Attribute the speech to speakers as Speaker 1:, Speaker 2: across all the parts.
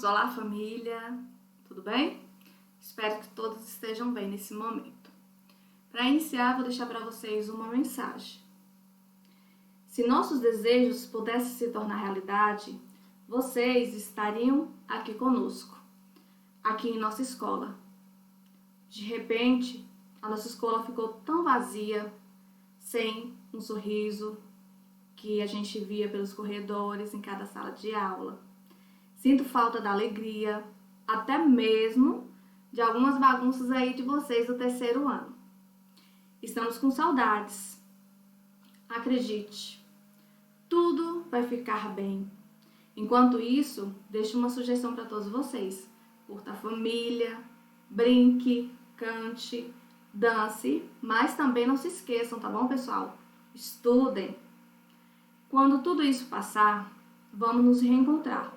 Speaker 1: Olá família, tudo bem? Espero que todos estejam bem nesse momento. Para iniciar, vou deixar para vocês uma mensagem. Se nossos desejos pudessem se tornar realidade, vocês estariam aqui conosco, aqui em nossa escola. De repente, a nossa escola ficou tão vazia, sem um sorriso que a gente via pelos corredores em cada sala de aula. Sinto falta da alegria, até mesmo de algumas bagunças aí de vocês do terceiro ano. Estamos com saudades. Acredite, tudo vai ficar bem. Enquanto isso, deixo uma sugestão para todos vocês. Curta a família, brinque, cante, dance, mas também não se esqueçam, tá bom, pessoal? Estudem. Quando tudo isso passar, vamos nos reencontrar.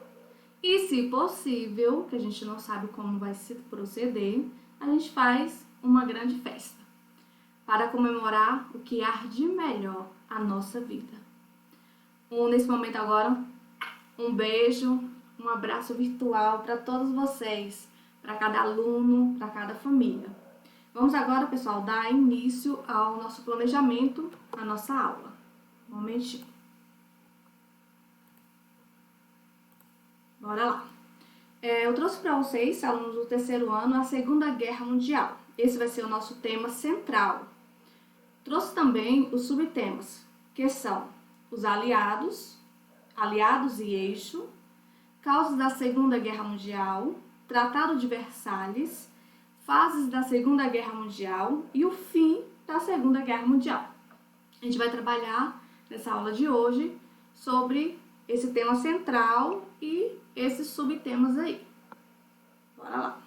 Speaker 1: E se possível, que a gente não sabe como vai se proceder, a gente faz uma grande festa para comemorar o que há de melhor a nossa vida. Nesse momento agora, um beijo, um abraço virtual para todos vocês, para cada aluno, para cada família. Vamos agora, pessoal, dar início ao nosso planejamento, à nossa aula. Um momentinho. Bora lá. Eu trouxe para vocês, alunos do terceiro ano, a Segunda Guerra Mundial. Esse vai ser o nosso tema central. Trouxe também os subtemas, que são os aliados e eixo, causas da Segunda Guerra Mundial, Tratado de Versalhes, fases da Segunda Guerra Mundial e o fim da Segunda Guerra Mundial. A gente vai trabalhar nessa aula de hoje sobre esse tema central e esses subtemas aí. Bora lá.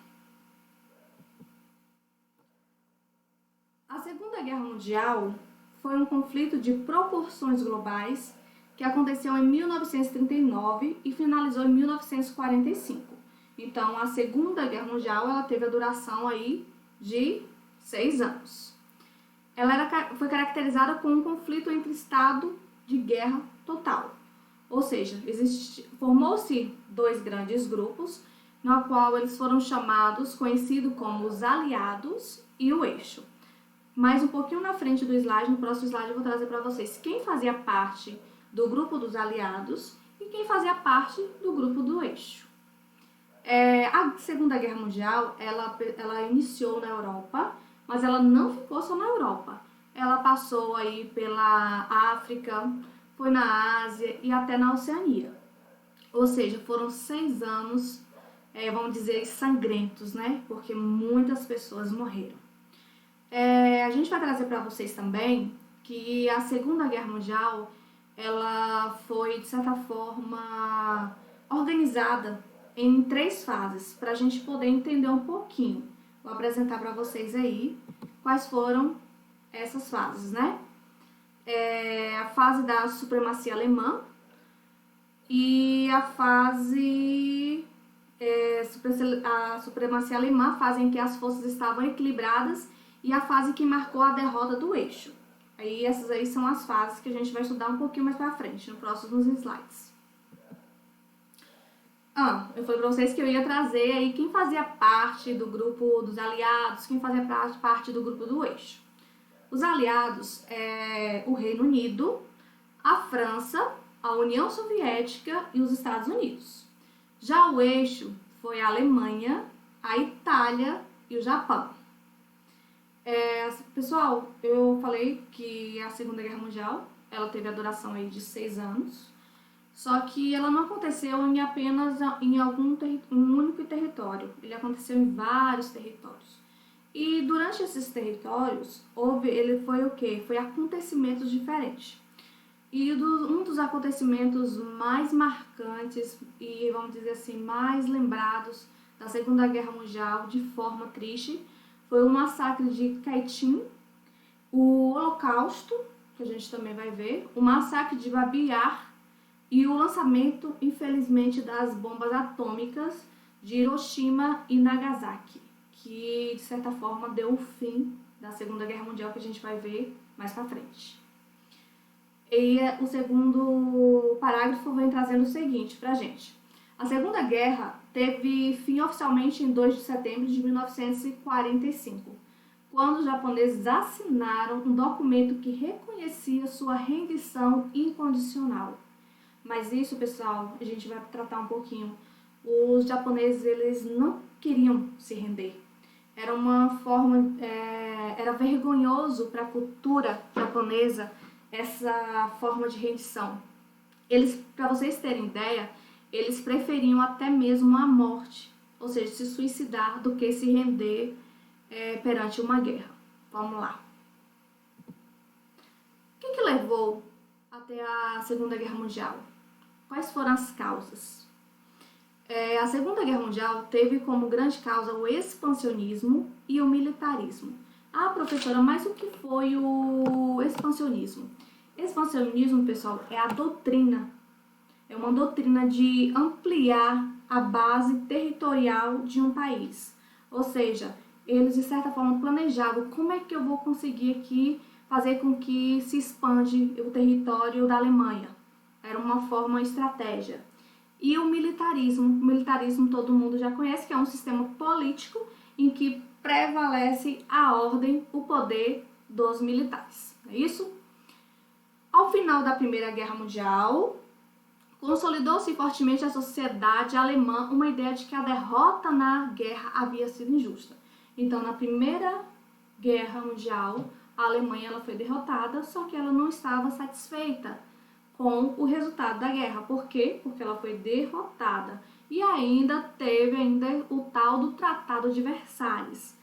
Speaker 1: A Segunda Guerra Mundial foi um conflito de proporções globais que aconteceu em 1939 e finalizou em 1945. Então, a Segunda Guerra Mundial ela teve a duração aí de 6 anos. Ela foi caracterizada como um conflito entre estado de guerra total. Ou seja, formou-se 2 grandes grupos, no qual eles foram conhecidos como os aliados e o eixo. Mais um pouquinho na frente do slide, no próximo slide eu vou trazer para vocês quem fazia parte do grupo dos aliados e quem fazia parte do grupo do eixo. A Segunda Guerra Mundial, ela iniciou na Europa, mas ela não ficou só na Europa. Ela passou aí pela África, foi na Ásia e até na Oceania. Ou seja, foram 6 anos, vamos dizer, sangrentos, né? Porque muitas pessoas morreram. A gente vai trazer para vocês também que a Segunda Guerra Mundial, ela foi, de certa forma, organizada em 3 fases, para a gente poder entender um pouquinho. Vou apresentar para vocês aí quais foram essas fases, né? A fase da supremacia alemã e a fase a supremacia alemã, a fase em que as forças estavam equilibradas, e a fase que marcou a derrota do eixo. Aí essas aí são as fases que a gente vai estudar um pouquinho mais pra frente, nos próximos slides. Eu falei pra vocês que eu ia trazer aí quem fazia parte do grupo dos aliados, quem fazia parte do grupo do eixo. Os aliados o Reino Unido, a França, a União Soviética e os Estados Unidos. Já o eixo foi a Alemanha, a Itália e o Japão. Pessoal, eu falei que a Segunda Guerra Mundial ela teve a duração aí de 6 anos, só que ela não aconteceu em apenas um único território, ele aconteceu em vários territórios. E durante esses territórios, foi o quê? Foi acontecimentos diferentes. E um dos acontecimentos mais marcantes e, vamos dizer assim, mais lembrados da Segunda Guerra Mundial de forma triste foi o massacre de Katyn, o Holocausto, que a gente também vai ver, o massacre de Babi Yar e o lançamento, infelizmente, das bombas atômicas de Hiroshima e Nagasaki, que, de certa forma, deu o fim da Segunda Guerra Mundial, que a gente vai ver mais pra frente. E o segundo parágrafo vem trazendo o seguinte pra gente. A Segunda Guerra teve fim oficialmente em 2 de setembro de 1945, quando os japoneses assinaram um documento que reconhecia sua rendição incondicional. Mas isso, pessoal, a gente vai tratar um pouquinho. Os japoneses, eles não queriam se render. Era uma forma, era vergonhoso para a cultura japonesa essa forma de rendição. Eles, para vocês terem ideia, eles preferiam até mesmo a morte, ou seja, se suicidar, do que se render perante uma guerra. Vamos lá. O que levou até a Segunda Guerra Mundial? Quais foram as causas? A Segunda Guerra Mundial teve como grande causa o expansionismo e o militarismo. Ah, professora, mas o que foi o expansionismo? Expansionismo, pessoal, é a doutrina. É uma doutrina de ampliar a base territorial de um país. Ou seja, eles de certa forma planejavam como é que eu vou conseguir aqui fazer com que se expande o território da Alemanha. Era uma forma, uma estratégia. E o militarismo todo mundo já conhece, que é um sistema político em que prevalece a ordem, o poder dos militares. É isso? Ao final da Primeira Guerra Mundial, consolidou-se fortemente a sociedade alemã uma ideia de que a derrota na guerra havia sido injusta. Então, na Primeira Guerra Mundial, a Alemanha ela foi derrotada, só que ela não estava satisfeita com o resultado da guerra. Por quê? Porque ela foi derrotada. E ainda teve o tal do Tratado de Versalhes.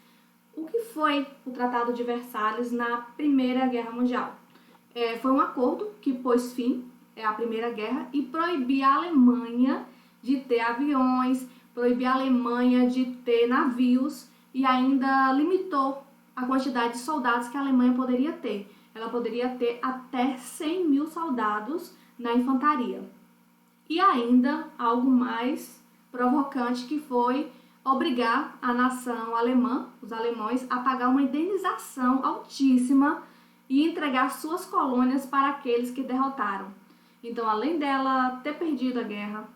Speaker 1: O que foi o Tratado de Versalhes na Primeira Guerra Mundial? Foi um acordo que pôs fim à Primeira Guerra e proibia a Alemanha de ter aviões, proibia a Alemanha de ter navios e ainda limitou a quantidade de soldados que a Alemanha poderia ter. Ela poderia ter até 100 mil soldados na infantaria. E ainda algo mais provocante, que foi obrigar a nação alemã, os alemães, a pagar uma indenização altíssima e entregar suas colônias para aqueles que derrotaram. Então, além dela ter perdido a guerra,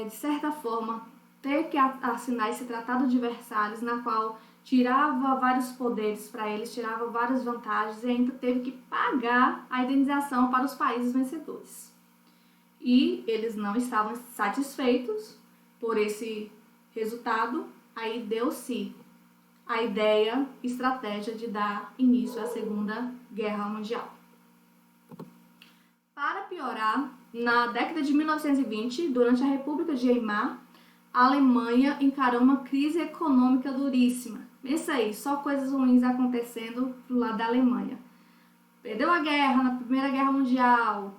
Speaker 1: de certa forma, ter que assinar esse Tratado de Versalhes, na qual tirava vários poderes para eles, tirava várias vantagens e ainda teve que pagar a indenização para os países vencedores. E eles não estavam satisfeitos por esse resultado, aí deu-se a estratégia de dar início à Segunda Guerra Mundial. Para piorar, na década de 1920, durante a República de Weimar, a Alemanha encarou uma crise econômica duríssima. Isso aí, só coisas ruins acontecendo do lado da Alemanha. Perdeu a guerra na Primeira Guerra Mundial,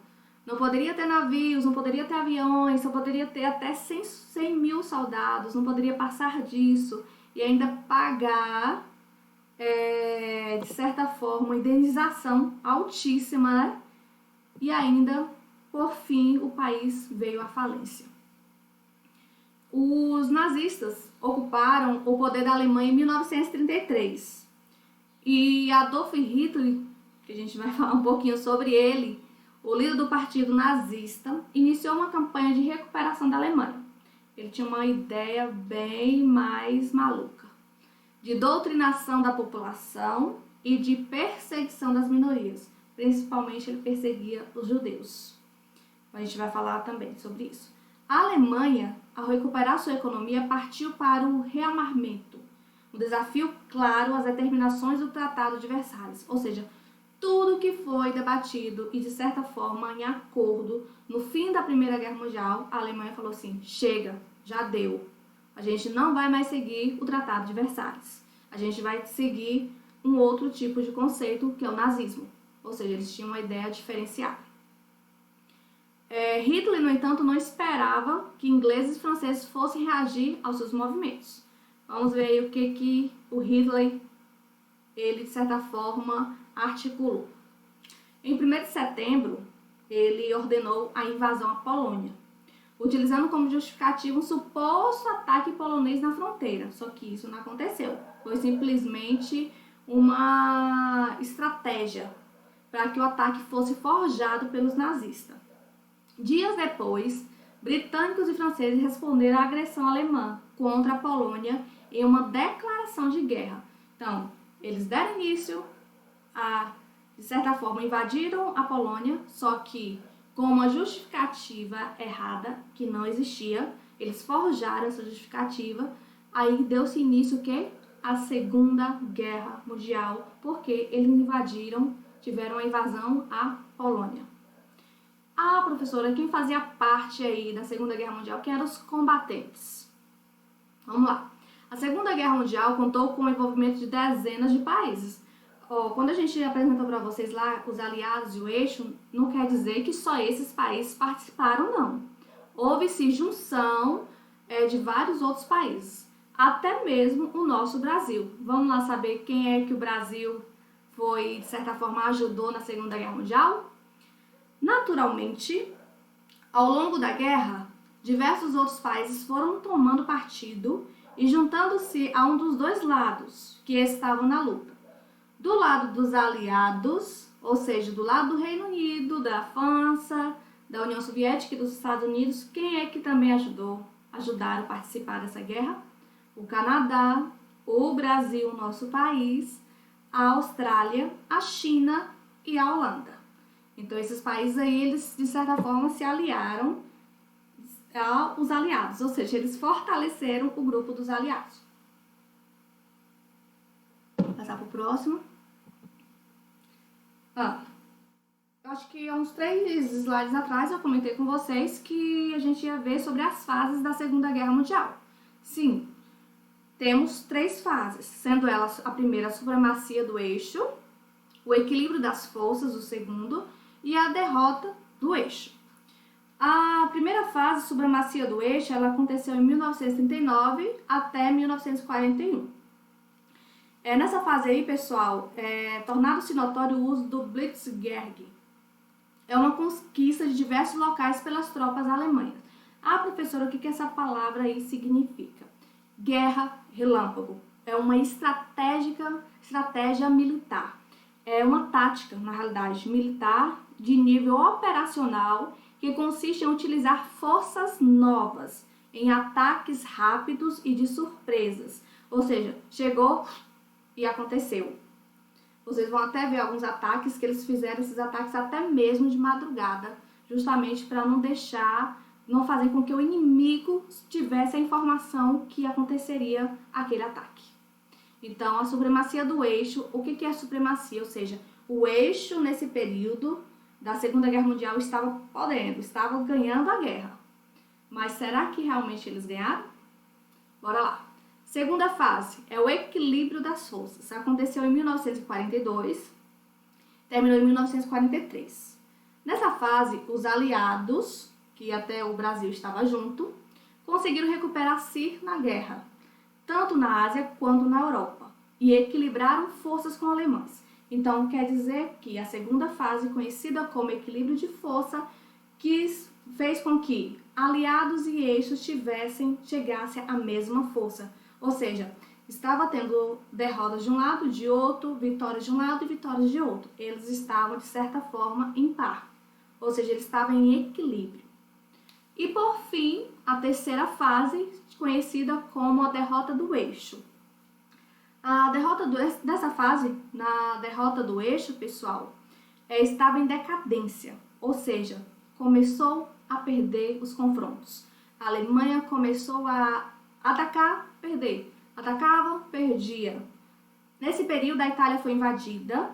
Speaker 1: não poderia ter navios, não poderia ter aviões, só poderia ter até 100 mil soldados, não poderia passar disso. E ainda pagar, de certa forma, uma indenização altíssima, né? E ainda, por fim, o país veio à falência. Os nazistas ocuparam o poder da Alemanha em 1933. E Adolf Hitler, que a gente vai falar um pouquinho sobre ele, o líder do partido nazista, iniciou uma campanha de recuperação da Alemanha. Ele tinha uma ideia bem mais maluca, de doutrinação da população e de perseguição das minorias. Principalmente ele perseguia os judeus. A gente vai falar também sobre isso. A Alemanha, ao recuperar sua economia, partiu para o rearmamento. Um desafio claro às determinações do Tratado de Versalhes. Ou seja, tudo que foi debatido e, de certa forma, em acordo, no fim da Primeira Guerra Mundial, a Alemanha falou assim, chega, já deu. A gente não vai mais seguir o Tratado de Versalhes. A gente vai seguir um outro tipo de conceito, que é o nazismo. Ou seja, eles tinham uma ideia diferenciada. Hitler, no entanto, não esperava que ingleses e franceses fossem reagir aos seus movimentos. Vamos ver aí o que o Hitler, ele, de certa forma, articulou. Em 1º de setembro, ele ordenou a invasão à Polônia, utilizando como justificativo um suposto ataque polonês na fronteira. Só que isso não aconteceu. Foi simplesmente uma estratégia para que o ataque fosse forjado pelos nazistas. Dias depois, britânicos e franceses responderam à agressão alemã contra a Polônia em uma declaração de guerra. Então, eles deram início a, de certa forma, invadiram a Polônia, só que com uma justificativa errada, que não existia. Eles forjaram essa justificativa, aí deu-se início o quê? A Segunda Guerra Mundial, porque eles invadiram, tiveram a invasão à Polônia. Ah, professora, quem fazia parte aí da Segunda Guerra Mundial? Quem eram os combatentes? Vamos lá. A Segunda Guerra Mundial contou com o envolvimento de dezenas de países. Quando a gente apresentou para vocês lá os aliados e o eixo, não quer dizer que só esses países participaram, não. Houve-se junção de vários outros países, até mesmo o nosso Brasil. Vamos lá saber quem é que o Brasil foi, de certa forma, ajudou na Segunda Guerra Mundial? Naturalmente, ao longo da guerra, diversos outros países foram tomando partido e juntando-se a um dos dois lados que estavam na luta. Do lado dos aliados, ou seja, do lado do Reino Unido, da França, da União Soviética e dos Estados Unidos, quem é que também ajudaram a participar dessa guerra? O Canadá, o Brasil, nosso país, a Austrália, a China e a Holanda. Então, esses países aí, eles, de certa forma, se aliaram aos aliados, ou seja, eles fortaleceram o grupo dos aliados. Vou passar para o próximo. Eu acho que há uns 3 slides atrás eu comentei com vocês que a gente ia ver sobre as fases da Segunda Guerra Mundial. Sim, temos 3 fases, sendo elas a primeira, a supremacia do eixo, o equilíbrio das forças, o segundo, e a derrota do eixo. A primeira fase, supremacia do eixo, ela aconteceu em 1939 até 1941. Nessa fase aí, pessoal, tornado-se notório o uso do Blitzkrieg. É uma conquista de diversos locais pelas tropas alemãs. Ah, professora, o que essa palavra aí significa? Guerra relâmpago. É uma estratégia militar. É uma tática, na realidade, militar de nível operacional que consiste em utilizar forças novas em ataques rápidos e de surpresas. Ou seja, chegou e aconteceu. Vocês vão até ver alguns ataques que eles fizeram, esses ataques até mesmo de madrugada, justamente para não fazer com que o inimigo tivesse a informação que aconteceria aquele ataque. Então, a supremacia do eixo, o que é supremacia? Ou seja, o eixo nesse período da Segunda Guerra Mundial estava ganhando a guerra. Mas será que realmente eles ganharam? Bora lá. Segunda fase é o equilíbrio das forças. Aconteceu em 1942, terminou em 1943. Nessa fase, os aliados, que até o Brasil estava junto, conseguiram recuperar-se na guerra, tanto na Ásia quanto na Europa, e equilibraram forças com alemães. Então, quer dizer que a segunda fase, conhecida como equilíbrio de força, fez com que aliados e eixos chegassem à mesma força. Ou seja, estava tendo derrotas de um lado, de outro, vitórias de um lado e vitórias de outro. Eles estavam, de certa forma, em par. Ou seja, eles estavam em equilíbrio. E, por fim, a terceira fase, conhecida como a derrota do eixo. A derrota dessa fase, na derrota do eixo, pessoal, estava em decadência. Ou seja, começou a perder os confrontos. A Alemanha começou a atacar, perder. Atacava, perdia. Nesse período, a Itália foi invadida.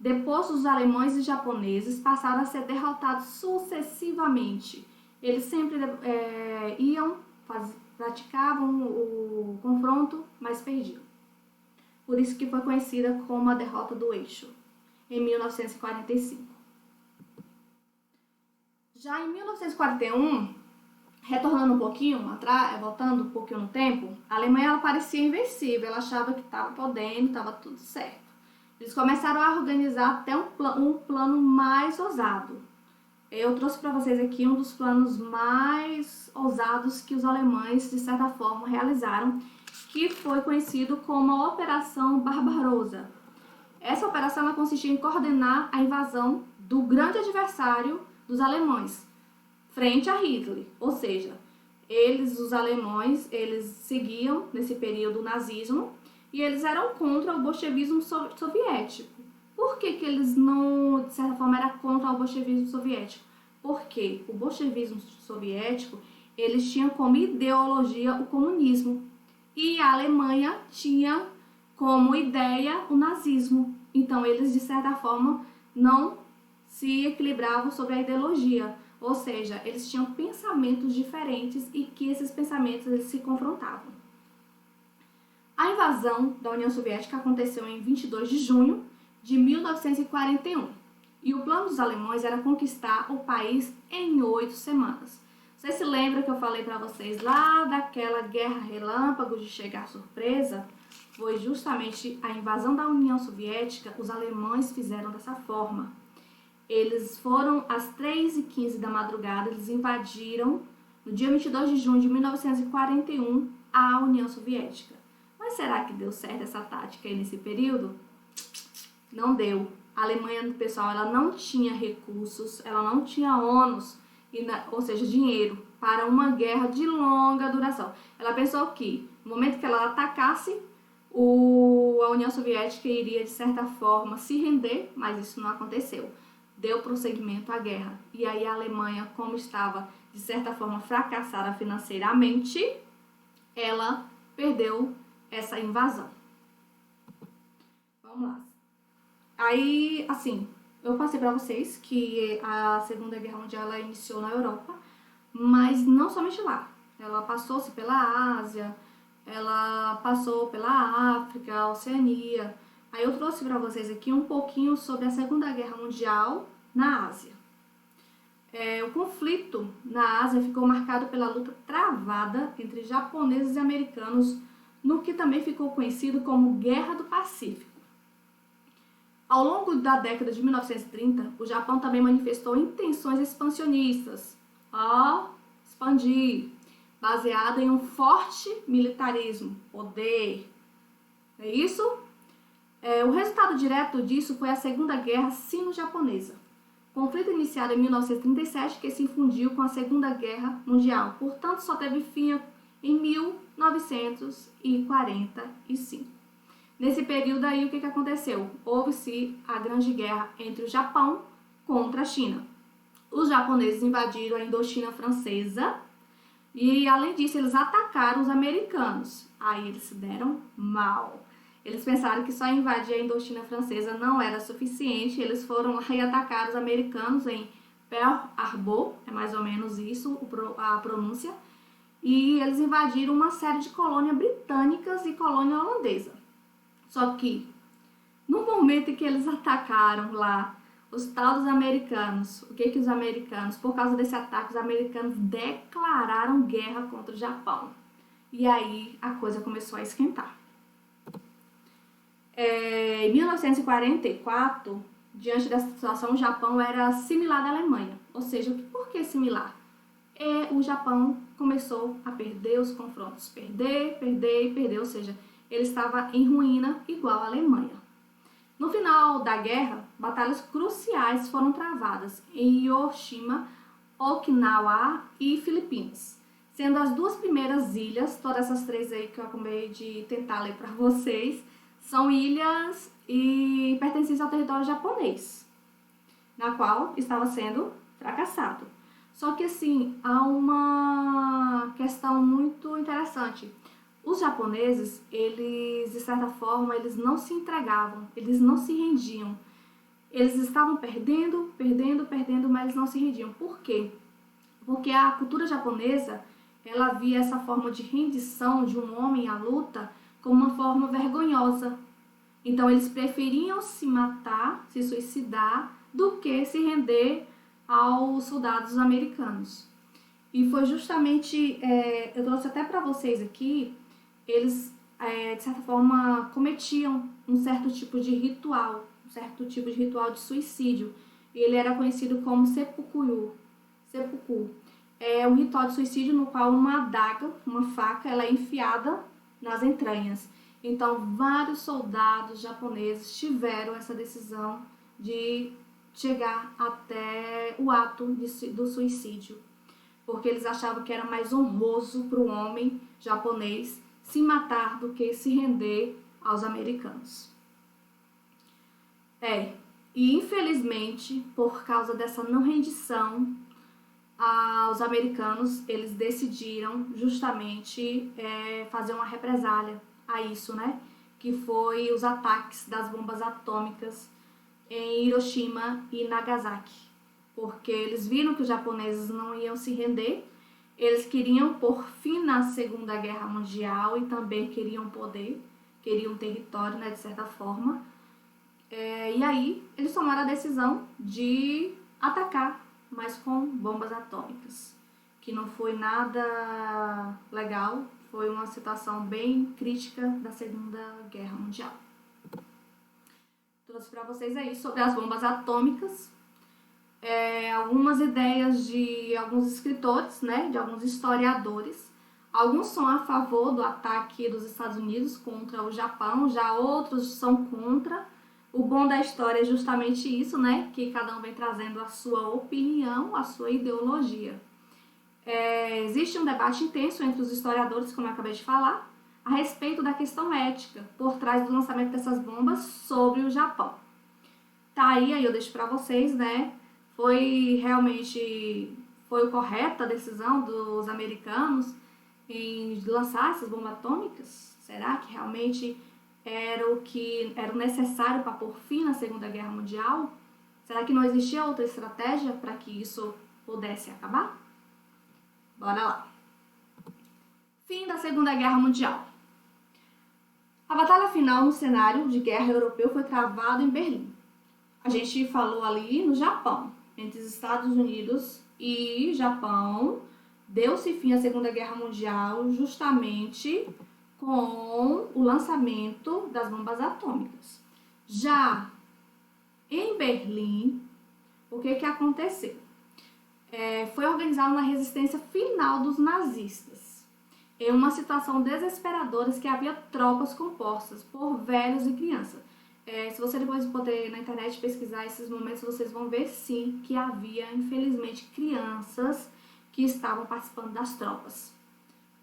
Speaker 1: Depois, os alemães e japoneses passaram a ser derrotados sucessivamente. Eles sempre praticavam o confronto, mas perdiam. Por isso que foi conhecida como a derrota do eixo, em 1945. Já em 1941, retornando um pouquinho atrás, voltando um pouquinho no tempo, a Alemanha ela parecia invencível, ela achava que estava podendo, estava tudo certo. Eles começaram a organizar até um plano mais ousado. Eu trouxe para vocês aqui um dos planos mais ousados que os alemães, de certa forma, realizaram, que foi conhecido como a Operação Barbarossa. Essa operação ela consistia em coordenar a invasão do grande adversário dos alemães, frente a Hitler, ou seja, os alemães, eles seguiam nesse período o nazismo e eles eram contra o bolchevismo soviético. Por que eles não, de certa forma, eram contra o bolchevismo soviético? Porque o bolchevismo soviético, eles tinham como ideologia o comunismo e a Alemanha tinha como ideia o nazismo. Então, eles, de certa forma, não se equilibravam sobre a ideologia. Ou seja, eles tinham pensamentos diferentes e que esses pensamentos eles se confrontavam. A invasão da União Soviética aconteceu em 22 de junho de 1941. E o plano dos alemães era conquistar o país em 8 semanas. Vocês se lembram que eu falei para vocês lá daquela guerra relâmpago de chegar surpresa? Foi justamente a invasão da União Soviética, os alemães fizeram dessa forma. Eles foram às 3h15 da madrugada, eles invadiram no dia 22 de junho de 1941 a União Soviética. Mas será que deu certo essa tática aí nesse período? Não deu. A Alemanha, pessoal, ela não tinha recursos, ela não tinha ônus, ou seja, dinheiro, para uma guerra de longa duração. Ela pensou que, no momento que ela atacasse, a União Soviética iria, de certa forma, se render, mas isso não aconteceu. Deu prosseguimento à guerra. E aí a Alemanha, como estava, de certa forma, fracassada financeiramente, ela perdeu essa invasão. Vamos lá. Aí, assim, eu passei para vocês que a Segunda Guerra Mundial ela iniciou na Europa, mas não somente lá. Ela passou-se pela Ásia, ela passou pela África, Oceania. Aí eu trouxe para vocês aqui um pouquinho sobre a Segunda Guerra Mundial na Ásia. O conflito na Ásia ficou marcado pela luta travada entre japoneses e americanos, no que também ficou conhecido como Guerra do Pacífico. Ao longo da década de 1930, o Japão também manifestou intenções expansionistas, expandir, baseada em um forte militarismo, poder. É isso? O resultado direto disso foi a Segunda Guerra Sino-Japonesa, conflito iniciado em 1937 que se infundiu com a Segunda Guerra Mundial, portanto só teve fim em 1945. Nesse período aí, o que aconteceu? Houve-se a grande guerra entre o Japão contra a China. Os japoneses invadiram a Indochina francesa e, além disso, eles atacaram os americanos. Aí eles se deram mal. Eles pensaram que só invadir a Indochina francesa não era suficiente. Eles foram lá e atacaram os americanos em Pearl Harbor, é mais ou menos isso a pronúncia. E eles invadiram uma série de colônias britânicas e colônia holandesa. Só que, no momento em que eles atacaram lá os tal dos americanos, o que os americanos, por causa desse ataque, os americanos declararam guerra contra o Japão. E aí a coisa começou a esquentar. Em 1944, diante dessa situação, o Japão era similar à Alemanha. Ou seja, por que similar? O Japão começou a perder os confrontos. Perder, ou seja, ele estava em ruína igual à Alemanha. No final da guerra, batalhas cruciais foram travadas em Hiroshima, Okinawa e Filipinas, sendo as duas primeiras ilhas, todas essas três aí que eu acabei de tentar ler para vocês, são ilhas e pertencentes ao território japonês, na qual estava sendo fracassado. Só que assim, há uma questão muito interessante. Os japoneses, eles, de certa forma, eles não se entregavam, eles não se rendiam. Eles estavam perdendo, mas eles não se rendiam. Por quê? Porque a cultura japonesa, ela via essa forma de rendição de um homem à luta como uma forma vergonhosa. Então, eles preferiam se matar, se suicidar, do que se render aos soldados americanos. E foi justamente, eu trouxe até para vocês aqui, eles, de certa forma, cometiam um certo tipo de ritual de suicídio. E ele era conhecido como seppuku. É um ritual de suicídio no qual uma adaga, uma faca, ela é enfiada nas entranhas. Então, vários soldados japoneses tiveram essa decisão de chegar até o ato do suicídio. porque eles achavam que era mais honroso para o homem japonês se matar do que se render aos americanos. E infelizmente, por causa dessa não rendição, os americanos, eles decidiram justamente fazer uma represália a isso, né? Que foi os ataques das bombas atômicas em Hiroshima e Nagasaki. Porque eles viram que os japoneses não iam se render, eles queriam pôr fim na Segunda Guerra Mundial e também queriam poder, queriam território, né, de certa forma. E aí eles tomaram a decisão de atacar, mas com bombas atômicas, que não foi nada legal, foi uma situação bem crítica da Segunda Guerra Mundial. Trouxe para vocês aí sobre as bombas atômicas, algumas ideias de alguns escritores, né, de alguns historiadores. Alguns são a favor do ataque dos Estados Unidos contra o Japão, já outros são contra. O bom da história é justamente isso, né? Que cada um vem trazendo a sua opinião, a sua ideologia. Existe um debate intenso entre os historiadores, como eu acabei de falar, a respeito da questão ética por trás do lançamento dessas bombas sobre o Japão. Tá aí eu deixo para vocês, né? Foi correta a decisão dos americanos em lançar essas bombas atômicas? Será que realmente era o necessário para pôr fim na Segunda Guerra Mundial? Será que não existia outra estratégia para que isso pudesse acabar? Bora lá. Fim da Segunda Guerra Mundial. A batalha final no cenário de guerra europeu foi travada em Berlim. A gente falou ali no Japão, entre os Estados Unidos e Japão, deu-se fim à Segunda Guerra Mundial justamente com o lançamento das bombas atômicas. Já em Berlim, o que aconteceu? Foi organizada uma resistência final dos nazistas. Em uma situação desesperadora que havia tropas compostas por velhos e crianças. Se você depois poder na internet pesquisar esses momentos, vocês vão ver sim que havia, infelizmente, crianças que estavam participando das tropas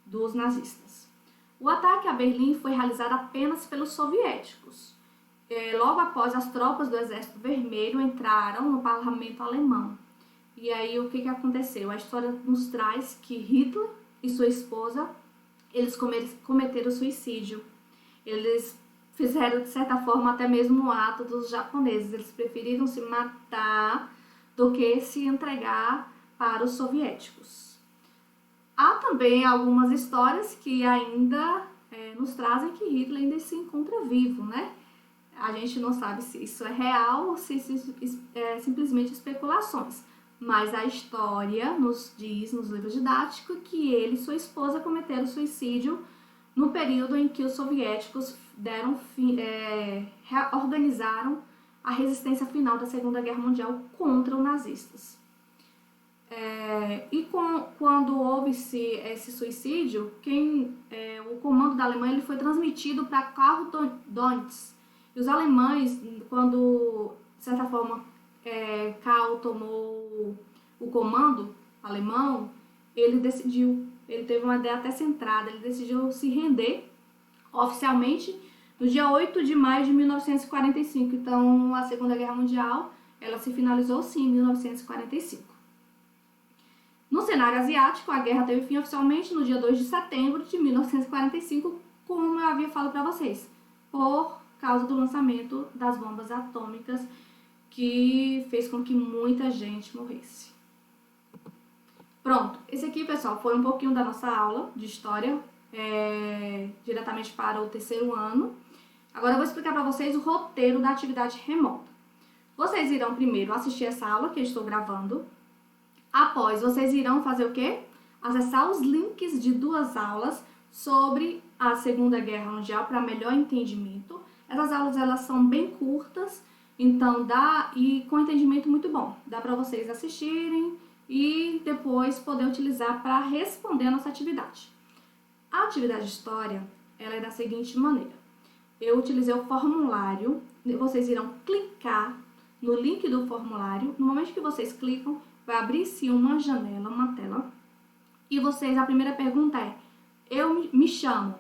Speaker 1: dos nazistas. O ataque a Berlim foi realizado apenas pelos soviéticos. Logo após, as tropas do Exército Vermelho entraram no parlamento alemão. E aí, o que aconteceu? A história nos traz que Hitler e sua esposa, eles cometeram suicídio. Eles fizeram, de certa forma, até mesmo o ato dos japoneses. Eles preferiram se matar do que se entregar para os soviéticos. Há também algumas histórias que ainda nos trazem que Hitler ainda se encontra vivo, né? A gente não sabe se isso é real ou se isso é simplesmente especulações. Mas a história nos diz, nos livros didáticos, que ele e sua esposa cometeram suicídio no período em que os soviéticos organizaram a resistência final da Segunda Guerra Mundial contra os nazistas. Quando houve esse suicídio, o comando da Alemanha ele foi transmitido para Karl Donitz. E os alemães, quando, de certa forma, Karl tomou o comando alemão, ele teve uma ideia até centrada, ele decidiu se render oficialmente no dia 8 de maio de 1945. Então, a Segunda Guerra Mundial, ela se finalizou sim em 1945. No cenário asiático, a guerra teve fim oficialmente no dia 2 de setembro de 1945, como eu havia falado para vocês, por causa do lançamento das bombas atômicas, que fez com que muita gente morresse. Pronto, esse aqui, pessoal, foi um pouquinho da nossa aula de história, diretamente para o 3º ano. Agora eu vou explicar para vocês o roteiro da atividade remota. Vocês irão primeiro assistir essa aula que eu estou gravando. Após, vocês irão fazer o quê? Acessar os links de 2 aulas sobre a Segunda Guerra Mundial para melhor entendimento. Essas aulas, elas são bem curtas, então e com entendimento muito bom. Dá para vocês assistirem e depois poder utilizar para responder a nossa atividade. A atividade de história, ela é da seguinte maneira. Eu utilizei o formulário, vocês irão clicar no link do formulário. No momento que vocês clicam, vai abrir-se uma janela, uma tela, E vocês, a primeira pergunta é: eu me chamo.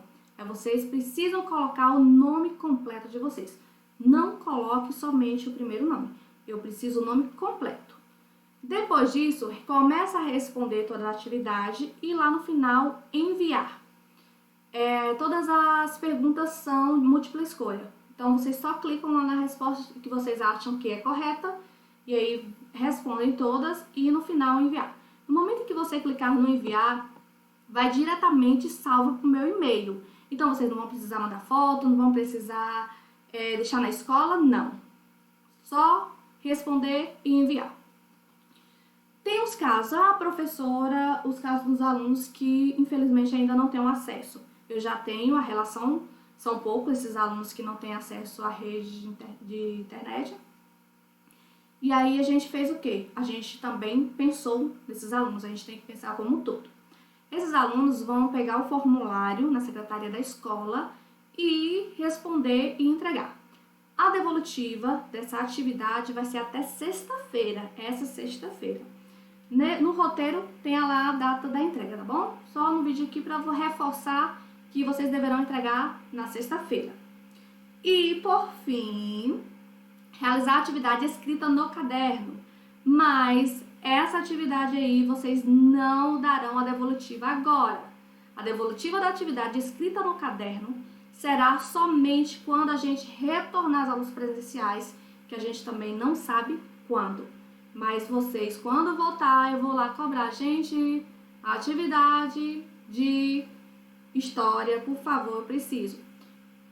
Speaker 1: Vocês precisam colocar o nome completo de vocês. Não coloque somente o primeiro nome. Eu preciso o nome completo. Depois disso, começa a responder toda a atividade e lá no final enviar. Todas as perguntas são de múltipla escolha. Então, vocês só clicam lá na resposta que vocês acham que é correta e aí respondem todas e no final enviar. No momento em que você clicar no enviar, vai diretamente salvo para o meu e-mail. Então, vocês não vão precisar mandar foto, não vão precisar deixar na escola, não. Só responder e enviar. Tem os casos, professora, os casos dos alunos que infelizmente ainda não têm acesso. Eu já tenho a relação, são poucos esses alunos que não têm acesso à rede de internet. E aí a gente fez o quê? A gente também pensou nesses alunos, a gente tem que pensar como um todo. Esses alunos vão pegar o formulário na secretaria da escola e responder e entregar. A devolutiva dessa atividade vai ser até sexta-feira, essa sexta-feira. No roteiro tem lá a data da entrega, tá bom? Só no vídeo aqui para reforçar que vocês deverão entregar na sexta-feira. E, por fim, realizar a atividade escrita no caderno. Mas essa atividade aí vocês não darão a devolutiva agora. A devolutiva da atividade escrita no caderno será somente quando a gente retornar às aulas presenciais, que a gente também não sabe quando. Mas vocês, quando voltar, eu vou lá cobrar. Gente, a atividade de história, por favor, eu preciso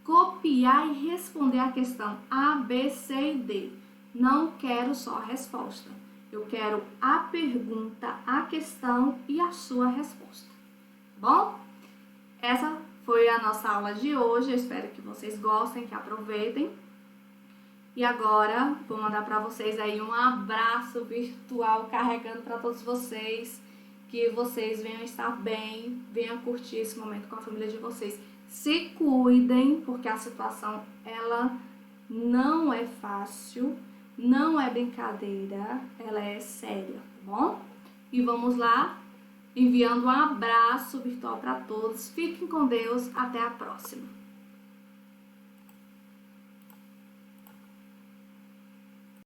Speaker 1: copiar e responder a questão A, B, C e D. Não quero só a resposta. Eu quero a pergunta, a questão e a sua resposta. Bom? Essa foi a nossa aula de hoje. Eu espero que vocês gostem, que aproveitem. E agora, vou mandar para vocês aí um abraço virtual carregando para todos vocês. Que vocês venham estar bem, venham curtir esse momento com a família de vocês. Se cuidem, porque a situação, ela não é fácil, não é brincadeira, ela é séria, tá bom? E vamos lá, enviando um abraço virtual para todos. Fiquem com Deus, até a próxima.